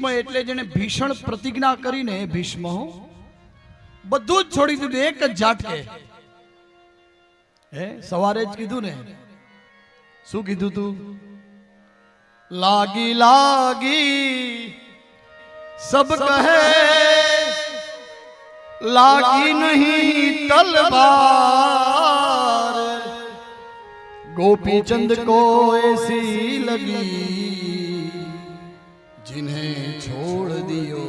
ભીષ્મ એટલે જેને ભીષણ પ્રતિજ્ઞા કરીને ભીષ્મ બધું જ છોડી દીધું એક જ ઝાટકે. હે સવારે જ કીધું ને, શું કીધું તું? લાગી લાગી સબ કહે, લાગી નહીં तलवार, गोपी चंद को ऐसी लगी जिन्हें छोड़ दियो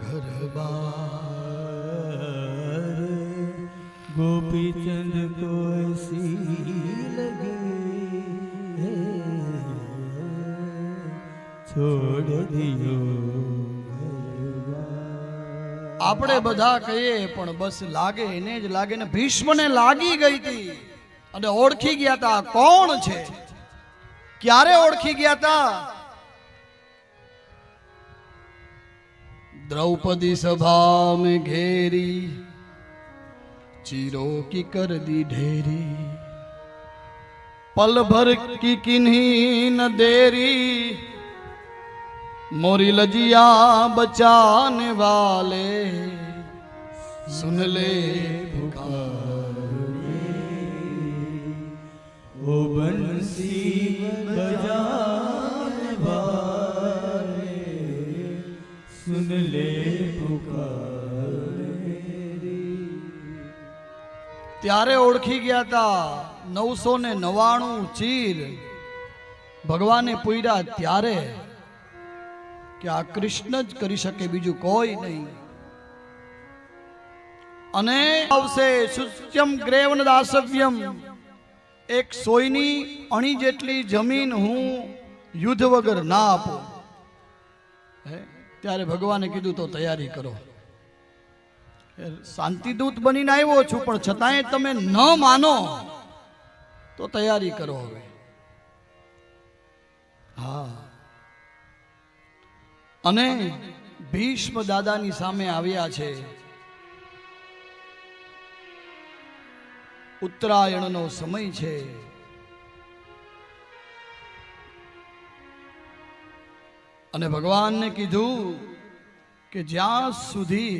घर बार. गोपी चंद को ऐसी लगी छोड़ दियो. આપણે બધા કહીએ પણ બસ લાગે એને જ લાગે ને. ભીષ્મને લાગી ગઈ હતી અને ઓળખી ગયા હતા કોણ છે. ક્યારે ઓળખી ગયા હતા? द्रौपदी सभा में घेरी, चीरों की कर दी ढेरी, पल भर की किन्हीं न देरी, मोरी लजिया बचाने वाले सुन ले पुकार, ओ बंसी बजाने वाले सुन ले पुकार. ત્યારે ઓળખી ગયા હતા 999 ચીર ભગવાને પૂર્યા ત્યારે કે આ કૃષ્ણ જ કરી શકે, બીજું કોઈ નહીં. અને આવશે સુત્યમ ગ્રેવન દાસવ્યમ, એક સોયની અણી જેટલી જમીન હું યુદ્ધ વગર ના આપું. ત્યારે ભગવાને કીધું તો તૈયારી કરો. શાંતિદૂત બનીને આવ્યો છું પણ છતાંય તમે ન માનો તો તૈયારી કરો હવે. હા, અને ભીષ્મ દાદાની સામે આવ્યા છે. ઉત્તરાયણનો સમય છે. અને ભગવાનને કીધું કે જ્યાં સુધી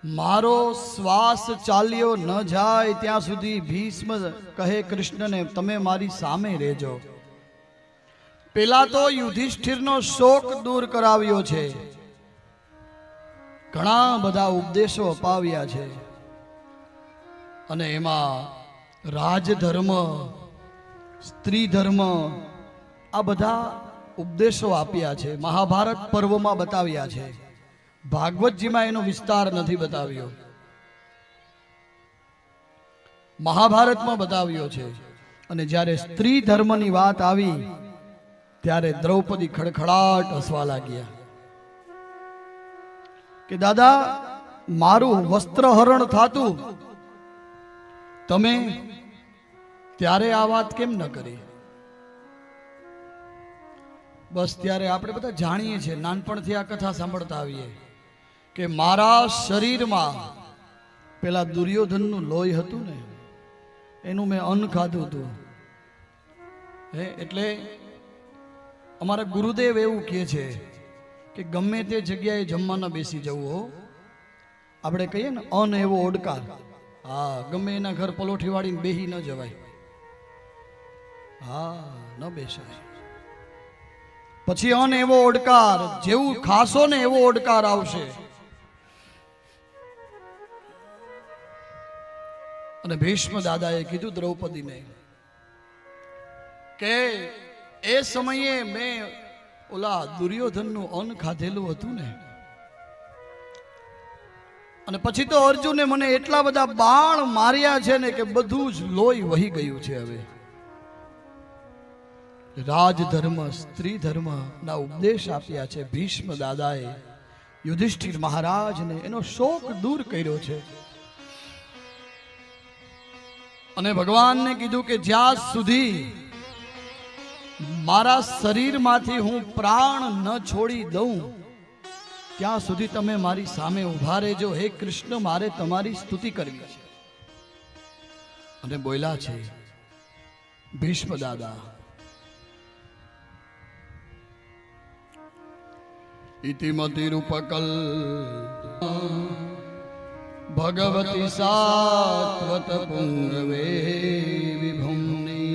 મારો શ્વાસ ચાલ્યો ન જાય ત્યાં સુધી ભીષ્મ કહે કૃષ્ણને તમે મારી સામે રહેજો. પેલા તો યુધિષ્ઠિરનો શોક દૂર કરાવ્યો છે, ઘણા બધા ઉપદેશો અપાવ્યા છે, અને એમાં રાજધર્મ, સ્ત્રી ધર્મ, આ બધા ઉપદેશો આપ્યા છે. મહાભારત પર્વમાં બતાવ્યા છે, ભાગવતજીમાં એનો વિસ્તાર નથી બતાવ્યો, મહાભારતમાં બતાવ્યો છે. અને જ્યારે સ્ત્રી ધર્મની વાત આવી ત્યારે દ્રૌપદી ખડખડાટ હસવા લાગ્યા કે દાદા મારું વસ્ત્રહરણ થાતું તમે ત્યારે આ વાત કેમ ન કરી? બસ ત્યારે આપણે બધા જાણીએ છીએ, નાનપણથી આ કથા સાંભળતા આવીએ કે મારા શરીરમાં પેલા દુર્યોધનનું લોહી હતું ને એનું મેં અન્ન ખાધું હતું. એટલે અમારા ગુરુદેવ એવું કહે છે કે ગમે તે જગ્યાએ જમવાના બેસી જવું હો, આપણે કહીએ ને અન્ન એવો ઓડકાર. હા, ગમે એના ઘર પલોઠી વાળીને બેહી ન જવાય. હા, ન બેસાય. પછી અન્ન એવો ઓડકાર, જેવું ખાશો ને એવો ઓડકાર આવશે. અને ભીષ્મ દાદાએ કીધું દ્રૌપદીને કે એ સમયે મેં ઓલા દુર્યોધનનું અન્ન ખાધેલું હતું ને, અને પછી તો અર્જુને મને એટલા બધા બાણ માર્યા છે ને કે બધું જ લોહી વહી ગયું છે. હવે રાજધર્મ, સ્ત્રી ધર્મ ના ઉપદેશ આપ્યા છે ભીષ્મ દાદાએ યુધિષ્ઠિર મહારાજને. એનો શોક દૂર કર્યો છે. અને ભગવાનને કીધું કે જ્યાં સુધી મારા શરીરમાંથી હું પ્રાણ ન છોડી દઉં ત્યાં સુધી તમે મારી સામે ઉભા રહેજો. હે કૃષ્ણ, મારે તમારી સ્તુતિ કરવી છે. અને બોલ્યા છે ભીષ્મ દાદા इति मतिरूपकल भगवती सात्वत पुंगवे विभुम्नि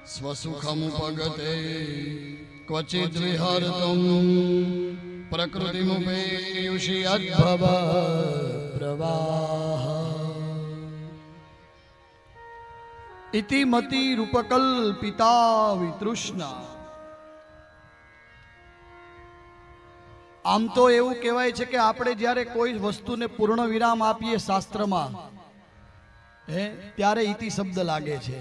स्वसुखमुपगते क्वचिद् विहर्तुं प्रकृतिमुपेयुषि अद्भव प्रवाह इति मति रूपकल्पिता वितृष्णा. આમ તો એવું કહેવાય છે કે આપણે જ્યારે કોઈ વસ્તુને પૂર્ણ વિરામ આપીએ શાસ્ત્રમાં ત્યારે ઇતિ શબ્દ લાગે છે.